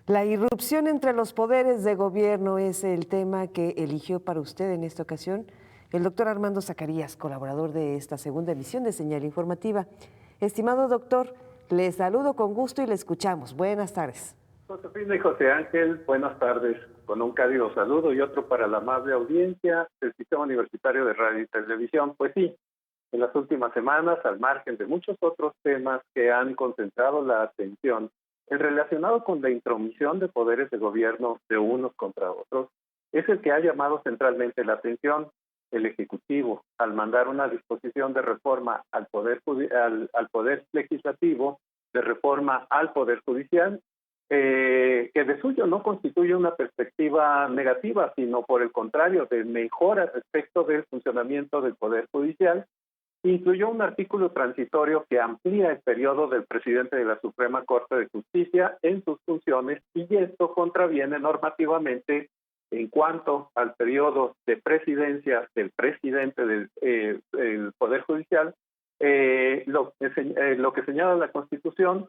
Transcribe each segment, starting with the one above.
La irrupción entre los poderes de gobierno es el tema que eligió para usted en esta ocasión el doctor Armando Zacarías, colaborador de esta segunda emisión de Señal Informativa. Estimado doctor, le saludo con gusto y le escuchamos. Buenas tardes. Josefina y José Ángel, buenas tardes. Con un cálido saludo y otro para la amable audiencia del Sistema Universitario de Radio y Televisión. Pues sí, en las últimas semanas, al margen de muchos otros temas que han concentrado la atención, el relacionado con la intromisión de poderes de gobierno de unos contra otros, es el que ha llamado centralmente la atención. El Ejecutivo, al mandar una disposición de reforma al poder legislativo, de reforma al Poder Judicial, que de suyo no constituye una perspectiva negativa, sino por el contrario, de mejora respecto del funcionamiento del Poder Judicial, incluyó un artículo transitorio que amplía el periodo del presidente de la Suprema Corte de Justicia en sus funciones, y esto contraviene normativamente en cuanto al periodo de presidencia del presidente del Poder Judicial, lo que señala la Constitución,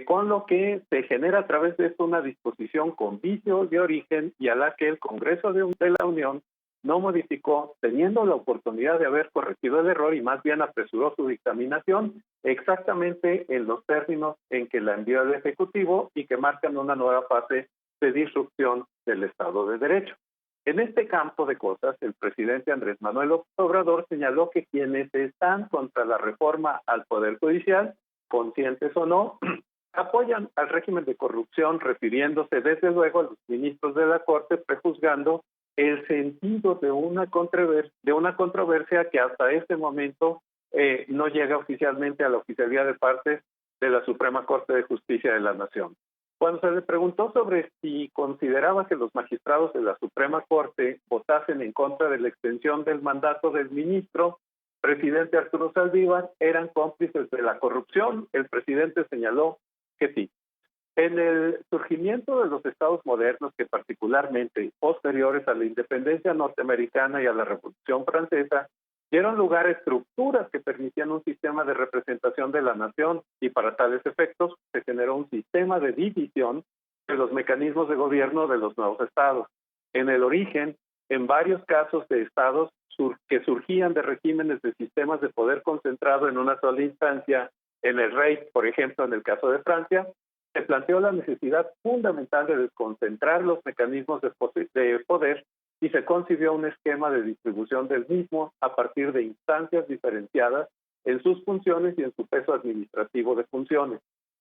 con lo que se genera a través de esto una disposición con vicio de origen y a la que el Congreso de la Unión no modificó, teniendo la oportunidad de haber corregido el error, y más bien apresuró su dictaminación exactamente en los términos en que la envió el Ejecutivo y que marcan una nueva fase de disrupción del Estado de Derecho. En este campo de cosas, el presidente Andrés Manuel López Obrador señaló que quienes están contra la reforma al Poder Judicial, conscientes o no, apoyan al régimen de corrupción, refiriéndose desde luego a los ministros de la Corte, prejuzgando el sentido de una controversia que hasta este momento no llega oficialmente a la oficialidad de partes de la Suprema Corte de Justicia de la Nación. Cuando se le preguntó sobre si consideraba que los magistrados de la Suprema Corte votasen en contra de la extensión del mandato del ministro presidente Arturo Saldívar eran cómplices de la corrupción, el presidente señaló que sí. En el surgimiento de los estados modernos, que particularmente posteriores a la independencia norteamericana y a la Revolución Francesa, dieron lugar a estructuras que permitían un sistema de representación de la nación, y para tales efectos se generó un sistema de división de los mecanismos de gobierno de los nuevos estados. En el origen, en varios casos de estados que surgían de regímenes de sistemas de poder concentrado en una sola instancia, en el rey, por ejemplo, en el caso de Francia, se planteó la necesidad fundamental de desconcentrar los mecanismos de poder, y se concibió un esquema de distribución del mismo a partir de instancias diferenciadas en sus funciones y en su peso administrativo de funciones.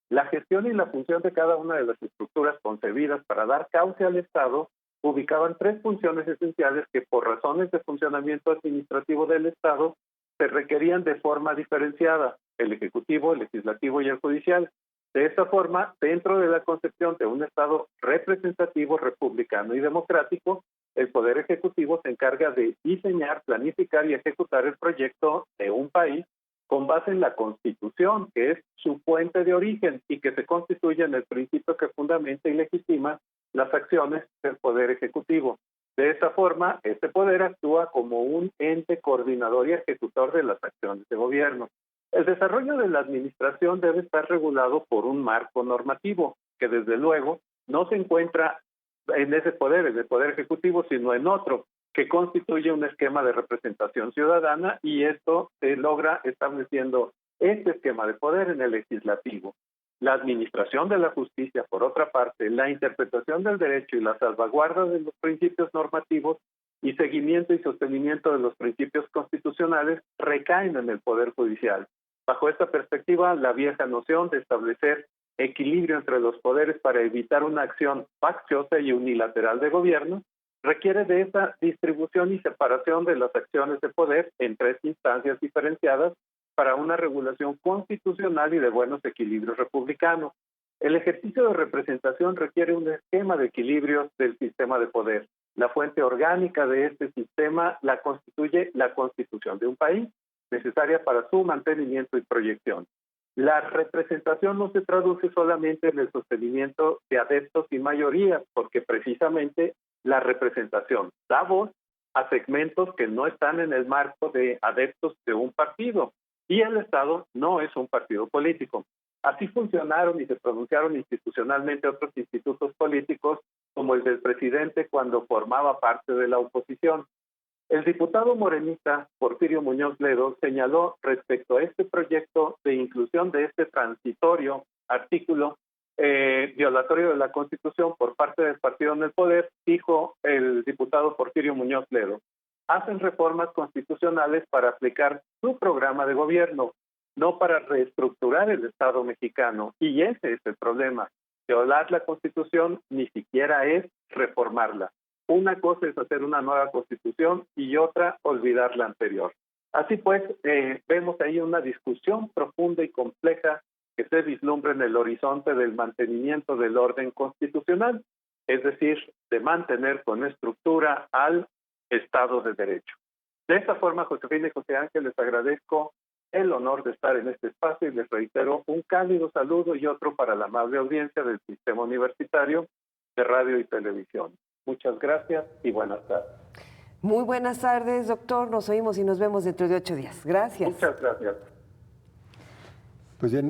La gestión y la función de cada una de las estructuras concebidas para dar cauce al Estado ubicaban tres funciones esenciales que, por razones de funcionamiento administrativo del Estado, se requerían de forma diferenciada: el Ejecutivo, el Legislativo y el Judicial. De esta forma, dentro de la concepción de un Estado representativo, republicano y democrático, el Poder Ejecutivo se encarga de diseñar, planificar y ejecutar el proyecto de un país con base en la Constitución, que es su fuente de origen y que se constituye en el principio que fundamenta y legitima las acciones del Poder Ejecutivo. De esta forma, este poder actúa como un ente coordinador y ejecutor de las acciones de gobierno. El desarrollo de la administración debe estar regulado por un marco normativo, que desde luego no se encuentra en ese poder, en el Poder Ejecutivo, sino en otro, que constituye un esquema de representación ciudadana, y esto se logra estableciendo este esquema de poder en el Legislativo. La administración de la justicia, por otra parte, la interpretación del derecho y la salvaguarda de los principios normativos y seguimiento y sostenimiento de los principios constitucionales recaen en el Poder Judicial. Bajo esta perspectiva, la vieja noción de establecer equilibrio entre los poderes para evitar una acción facciosa y unilateral de gobierno requiere de esa distribución y separación de las acciones de poder en tres instancias diferenciadas para una regulación constitucional y de buenos equilibrios republicanos. El ejercicio de representación requiere un esquema de equilibrios del sistema de poder. La fuente orgánica de este sistema la constituye la Constitución de un país, necesaria para su mantenimiento y proyección. La representación no se traduce solamente en el sostenimiento de adeptos y mayorías, porque precisamente la representación da voz a segmentos que no están en el marco de adeptos de un partido, y el Estado no es un partido político. Así funcionaron y se pronunciaron institucionalmente otros institutos políticos, como el del presidente cuando formaba parte de la oposición. El diputado morenista Porfirio Muñoz Ledo señaló respecto a este proyecto de inclusión de este transitorio artículo violatorio de la Constitución por parte del partido en el poder, dijo el diputado Porfirio Muñoz Ledo: hacen reformas constitucionales para aplicar su programa de gobierno, no para reestructurar el Estado mexicano. Y ese es el problema. Violar la Constitución ni siquiera es reformarla. Una cosa es hacer una nueva Constitución y otra olvidar la anterior. Así pues, vemos ahí una discusión profunda y compleja que se vislumbra en el horizonte del mantenimiento del orden constitucional, es decir, de mantener con estructura al Estado de Derecho. De esta forma, Josefina y José Ángel, les agradezco el honor de estar en este espacio y les reitero un cálido saludo y otro para la amable audiencia del Sistema Universitario de Radio y Televisión. Muchas gracias y buenas tardes. Muy buenas tardes, doctor. Nos oímos y nos vemos dentro de 8 días. Gracias. Muchas gracias. Pues bien.